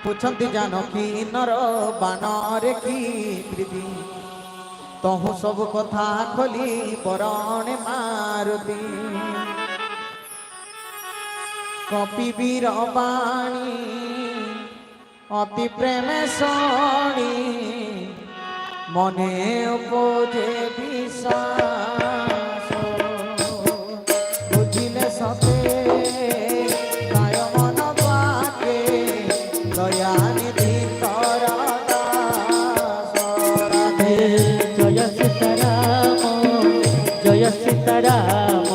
পুছন্তি জানকী নর বানরে কি প্রীতি তহু সব কথা খোলি বরণে মারুতি কপিবীর বাণী অতি প্রেমে শোণী মনে উপজে বিশ্বাস বুঝিলে সতে গায় মন পাকে দয়ানিধি কর দাস রাধে জয় সীতারাম জয় সীতারাম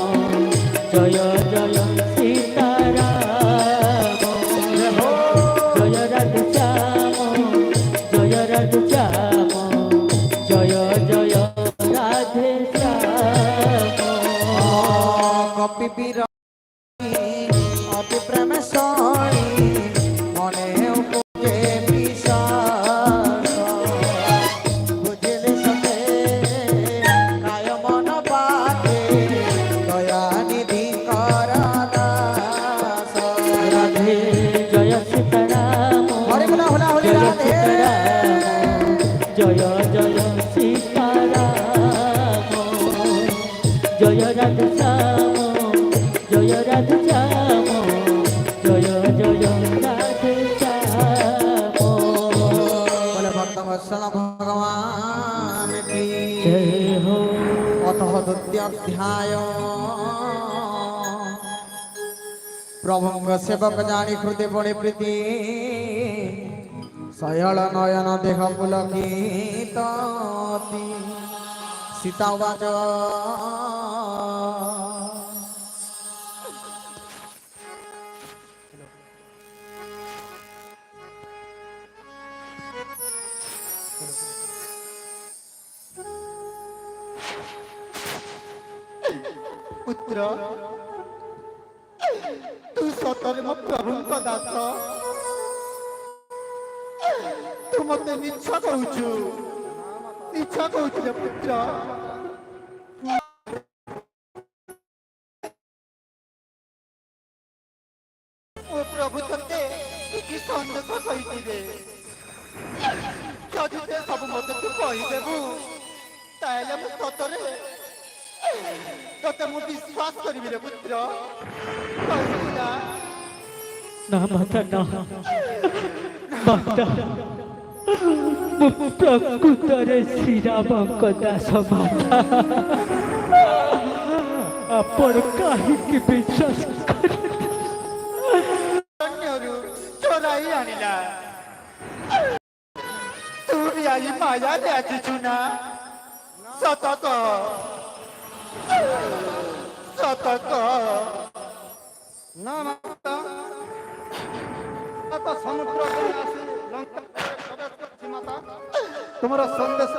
জয় জয় সীতারাম জয় রাধে শ্যাম জয় রাধে শ্যাম জয় জয় রাধে শ্যাম কপিবীর অতি প্রেমে শোণী মনে উপজে বিশ্বাস বুঝিলে সতে গায় মন পাকে দয়ানিধি কর দাস রাধে জয় সীতারাম হরে গুণা হুলা হুলি জয় রাধে সীতারাম জয় জয় সীতারাম জয় রাধে শ্যাম জয় রাধে শ্যাম জয় জয় রাধে শ্যাম বলে ভক্ত বৎসল ভগবান কি জয় হো অতঃ দ্বিতীয়াধ্যায় প্রভঙ্গ সেবক জানি হৃদয় বড়ে প্রীতি শয়ল নয়ন দেহ পুলকিত সীতা উবাচ পুত্র তু সତରେ ମୋ ପ୍ରଭୁଙ୍କ ଦାସ ତୁ ମତେ ମିଛ କହୁଛୁ ରେ ପୁତ୍ର ମୋ ପ୍ରଭୁ ତତେ କିଛି ସନ୍ଦେଶ କହିଥିବେ ଯଦି ସେ ସବୁ ମତେ ତୁ କହିଦେବୁ ତାହେଲେ ମୁଁ ସତରେ ତତେ ମୁଁ ବିଶ୍ୱାସ କରିବି ରେ ପୁତ୍ର କହିବୁ ନା না মাতা না মাতা ମୁଁ ପ୍ରକୃତରେ ଶ୍ରୀରାମଙ୍କ ଦାସ ମାତା ଆପଣ କାହିଁକି ବିଶ୍ୱାସ କରିବେ ଅନ୍ୟରୁ ଚୋରାଇ ଆଣିଲା ତୁ ବି ଆଜି ମାୟାରେ ଆସିଛୁ ନା ସତ କହ না মাতা তো সমুদ্র আসি লঙ্কা প্রবেশ করছি মাতা তোমার সন্দেশ